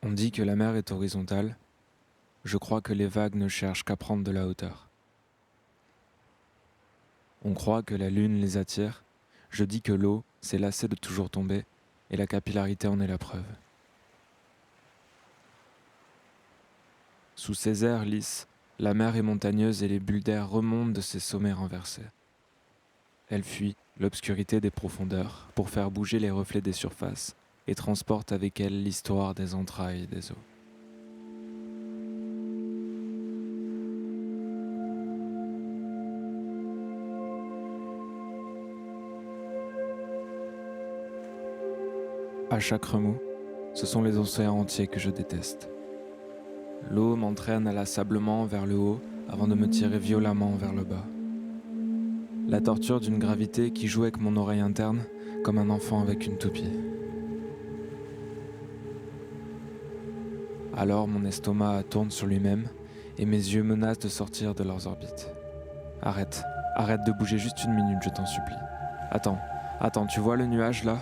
On dit que la mer est horizontale, je crois que les vagues ne cherchent qu'à prendre de la hauteur. On croit que la lune les attire, je dis que l'eau s'est lassée de toujours tomber, et la capillarité en est la preuve. Sous ces airs lisses, la mer est montagneuse et les bulles d'air remontent de ses sommets renversés. Elle fuit l'obscurité des profondeurs pour faire bouger les reflets des surfaces et transporte avec elle l'histoire des entrailles des eaux. À chaque remous, ce sont les océans entiers que je déteste. L'eau m'entraîne inlassablement vers le haut avant de me tirer violemment vers le bas. La torture d'une gravité qui joue avec mon oreille interne comme un enfant avec une toupie. Alors mon estomac tourne sur lui-même et mes yeux menacent de sortir de leurs orbites. Arrête de bouger juste une minute, je t'en supplie. Attends, tu vois le nuage là ?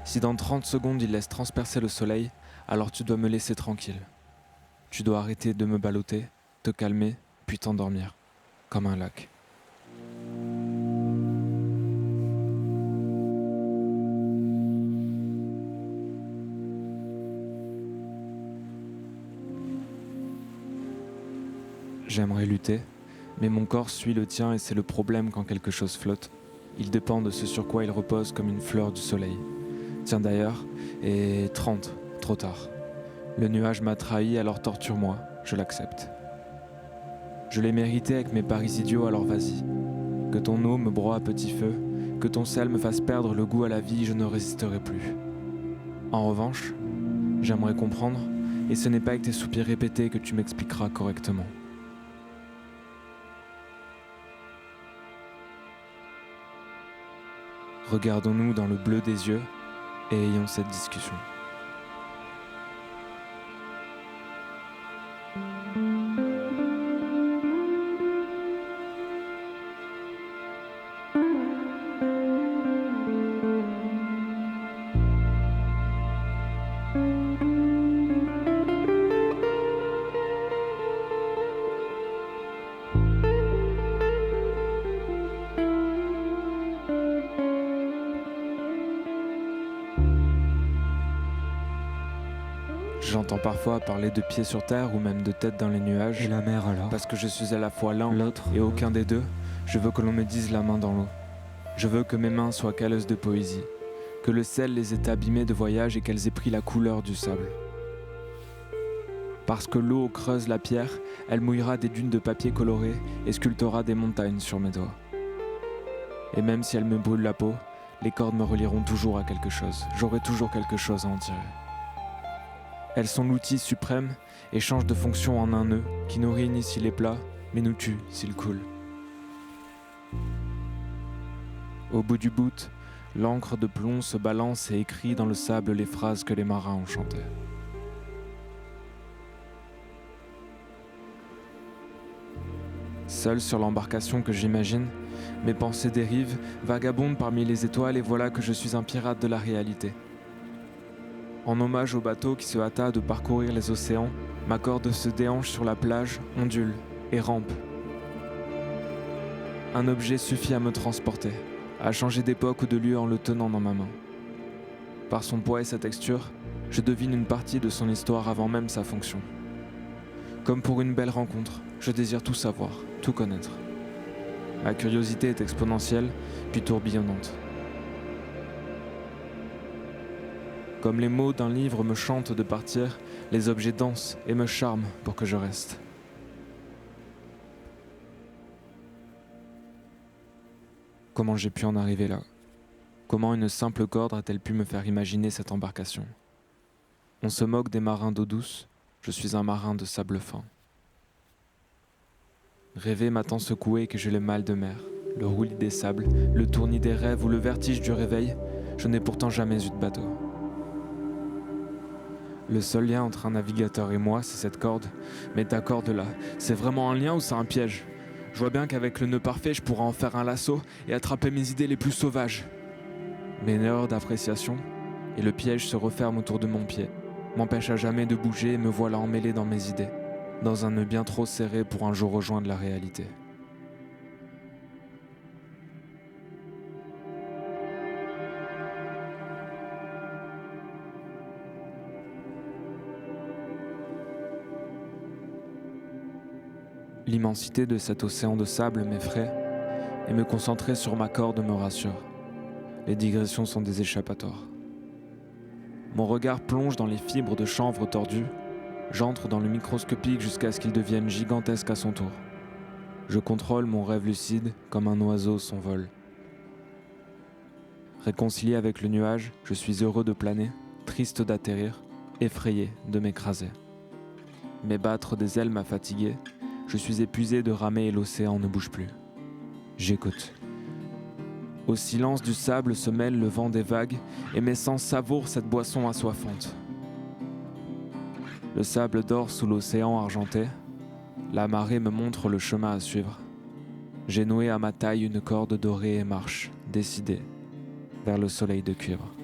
Si dans 30 secondes il laisse transpercer le soleil, alors tu dois me laisser tranquille. Tu dois arrêter de me balloter, te calmer, puis t'endormir, comme un lac. J'aimerais lutter, mais mon corps suit le tien et c'est le problème quand quelque chose flotte. Il dépend de ce sur quoi il repose comme une fleur du soleil. Tiens d'ailleurs, et 30, trop tard. Le nuage m'a trahi, alors torture-moi, je l'accepte. Je l'ai mérité avec mes paris idiots, alors vas-y. Que ton eau me broie à petit feu, que ton sel me fasse perdre le goût à la vie, je ne résisterai plus. En revanche, j'aimerais comprendre, et ce n'est pas avec tes soupirs répétés que tu m'expliqueras correctement. Regardons-nous dans le bleu des yeux et ayons cette discussion. J'entends parfois parler de pieds sur terre ou même de tête dans les nuages. Et la mer alors ? Parce que je suis à la fois l'un L'autre et aucun des deux, je veux que l'on me dise la main dans l'eau. Je veux que mes mains soient calleuses de poésie, que le sel les ait abîmées de voyage et qu'elles aient pris la couleur du sable. Parce que l'eau creuse la pierre, elle mouillera des dunes de papier coloré et sculptera des montagnes sur mes doigts. Et même si elle me brûle la peau, les cordes me relieront toujours à quelque chose. J'aurai toujours quelque chose à en tirer. Elles sont l'outil suprême et changent de fonction en un nœud qui nous réunit s'il est plat, mais nous tue s'il coule. Au bout du bout, l'encre de plomb se balance et écrit dans le sable les phrases que les marins ont chantées. Seul sur l'embarcation que j'imagine, mes pensées dérivent, vagabondent parmi les étoiles et voilà que je suis un pirate de la réalité. En hommage au bateau qui se hâta de parcourir les océans, ma corde se déhanche sur la plage, ondule et rampe. Un objet suffit à me transporter, à changer d'époque ou de lieu en le tenant dans ma main. Par son poids et sa texture, je devine une partie de son histoire avant même sa fonction. Comme pour une belle rencontre, je désire tout savoir, tout connaître. Ma curiosité est exponentielle, puis tourbillonnante. Comme les mots d'un livre me chantent de partir, les objets dansent et me charment pour que je reste. Comment j'ai pu en arriver là ? Comment une simple corde a-t-elle pu me faire imaginer cette embarcation ? On se moque des marins d'eau douce, je suis un marin de sable fin. Rêver m'a tant secoué que j'ai le mal de mer, le roulis des sables, le tournis des rêves ou le vertige du réveil, je n'ai pourtant jamais eu de bateau. Le seul lien entre un navigateur et moi, c'est cette corde. Mais ta corde là, c'est vraiment un lien ou c'est un piège ? Je vois bien qu'avec le nœud parfait, je pourrais en faire un lasso et attraper mes idées les plus sauvages. Mais une erreur d'appréciation, et le piège se referme autour de mon pied. m'empêche à jamais de bouger et me voilà emmêlé dans mes idées, dans un nœud bien trop serré pour un jour rejoindre la réalité. L'immensité de cet océan de sable m'effraie et me concentrer sur ma corde me rassure. Les digressions sont des échappatoires. Mon regard plonge dans les fibres de chanvre tordues. J'entre dans le microscopique jusqu'à ce qu'il devienne gigantesque à son tour. Je contrôle mon rêve lucide comme un oiseau son vol. Réconcilié avec le nuage, je suis heureux de planer, triste d'atterrir, effrayé de m'écraser. Mais battre des ailes m'a fatigué. Je suis épuisé de ramer et l'océan ne bouge plus. J'écoute. Au silence du sable se mêle le vent des vagues et mes sens savourent cette boisson assoiffante. Le sable dort sous l'océan argenté. La marée me montre le chemin à suivre. J'ai noué à ma taille une corde dorée et marche, décidé, vers le soleil de cuivre.